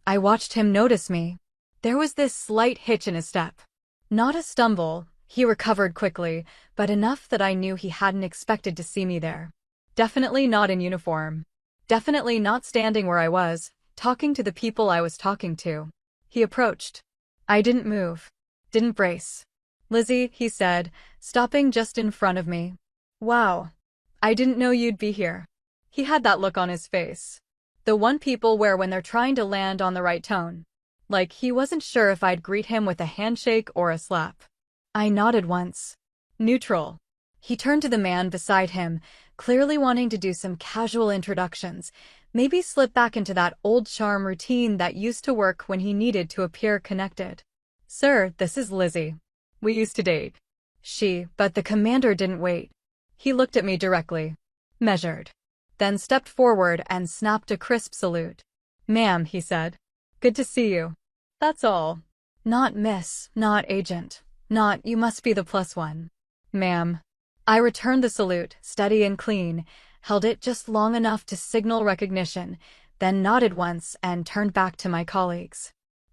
I watched him notice me. There was this slight hitch in his step. Not a stumble, he recovered quickly, but enough that I knew he hadn't expected to see me there. Definitely not in uniform. Definitely not standing where I was, talking to the people I was talking to. He approached. I didn't move. Didn't brace. Lizzie, he said, stopping just in front of me. Wow. I didn't know you'd be here. He had that look on his face. The one people wear when they're trying to land on the right tone. Like he wasn't sure if I'd greet him with a handshake or a slap. I nodded once. Neutral. He turned to the man beside him, clearly wanting to do some casual introductions, maybe slip back into that old charm routine that used to work when he needed to appear connected. Sir, this is Lizzie. We used to date. But the commander didn't wait. He looked at me directly. Measured. Then stepped forward and snapped a crisp salute. Ma'am, he said. Good to see you. That's all. Not miss, not agent. Not, you must be the +1. Ma'am. I returned the salute, steady and clean, held it just long enough to signal recognition, then nodded once and turned back to my colleagues.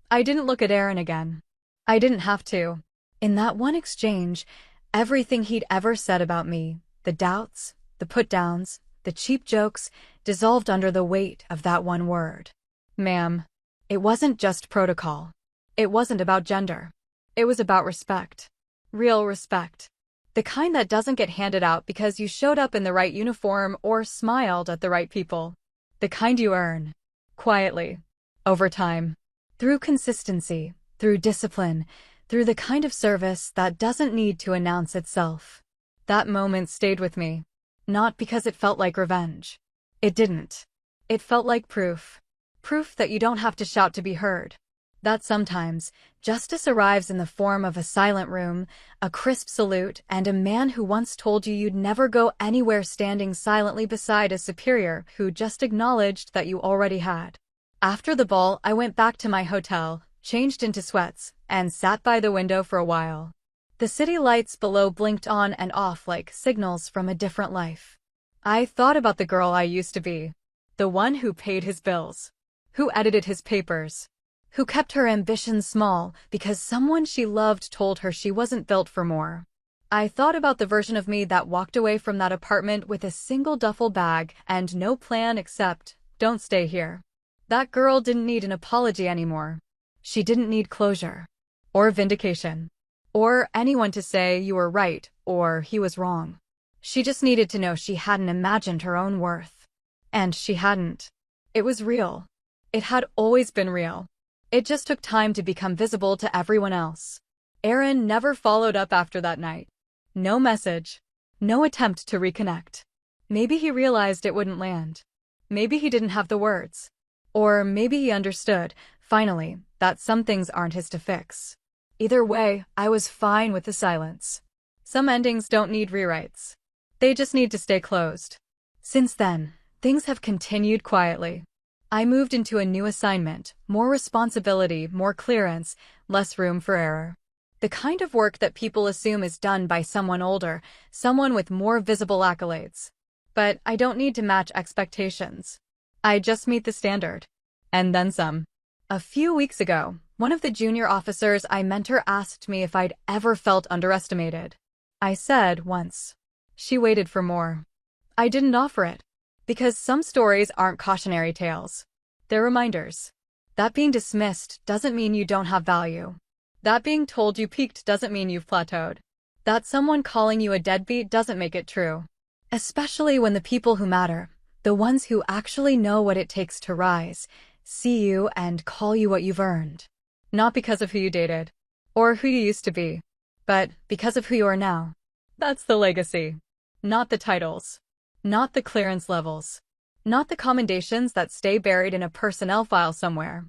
I didn't look at Aaron again. I didn't have to. In that one exchange, everything he'd ever said about me, the doubts, the put-downs, the cheap jokes, dissolved under the weight of that one word. Ma'am. It wasn't just protocol. It wasn't about gender. It was about respect. Real respect. The kind that doesn't get handed out because you showed up in the right uniform or smiled at the right people. The kind you earn. Quietly. Over time. Through consistency. Through discipline. Through the kind of service that doesn't need to announce itself. That moment stayed with me. Not because it felt like revenge. It didn't. It felt like proof. Proof that you don't have to shout to be heard. That sometimes, justice arrives in the form of a silent room, a crisp salute, and a man who once told you you'd never go anywhere standing silently beside a superior who just acknowledged that you already had. After the ball, I went back to my hotel, changed into sweats, and sat by the window for a while. The city lights below blinked on and off like signals from a different life. I thought about the girl I used to be. The one who paid his bills. Who edited his papers. Who kept her ambitions small because someone she loved told her she wasn't built for more. I thought about the version of me that walked away from that apartment with a single duffel bag and no plan except, don't stay here. That girl didn't need an apology anymore. She didn't need closure. Or vindication. Or anyone to say you were right or he was wrong. She just needed to know she hadn't imagined her own worth. And she hadn't. It was real. It had always been real. It just took time to become visible to everyone else. Aaron never followed up after that night. No message. No attempt to reconnect. Maybe he realized it wouldn't land. Maybe he didn't have the words. Or maybe he understood, finally, that some things aren't his to fix. Either way, I was fine with the silence. Some endings don't need rewrites. They just need to stay closed. Since then, things have continued quietly. I moved into a new assignment, more responsibility, more clearance, less room for error. The kind of work that people assume is done by someone older, someone with more visible accolades. But I don't need to match expectations. I just meet the standard. And then some. A few weeks ago, one of the junior officers I mentor asked me if I'd ever felt underestimated. I said once. She waited for more. I didn't offer it. Because some stories aren't cautionary tales. They're reminders. That being dismissed doesn't mean you don't have value. That being told you peaked doesn't mean you've plateaued. That someone calling you a deadbeat doesn't make it true. Especially when the people who matter, the ones who actually know what it takes to rise, see you and call you what you've earned. Not because of who you dated, or who you used to be, but because of who you are now. That's the legacy. Not the titles. Not the clearance levels. Not the commendations that stay buried in a personnel file somewhere.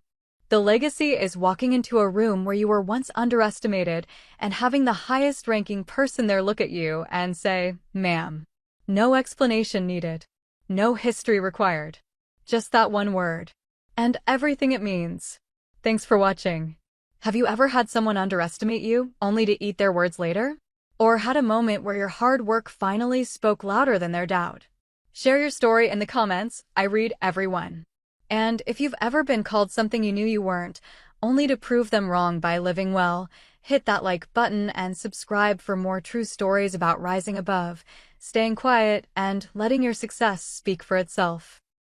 The legacy is walking into a room where you were once underestimated and having the highest-ranking person there look at you and say, "Ma'am." No explanation needed. No history required. Just that one word. And everything it means. Thanks for watching. Have you ever had someone underestimate you, only to eat their words later? Or had a moment where your hard work finally spoke louder than their doubt? Share your story in the comments. I read every one. And if you've ever been called something you knew you weren't, only to prove them wrong by living well, hit that like button and subscribe for more true stories about rising above, staying quiet, and letting your success speak for itself.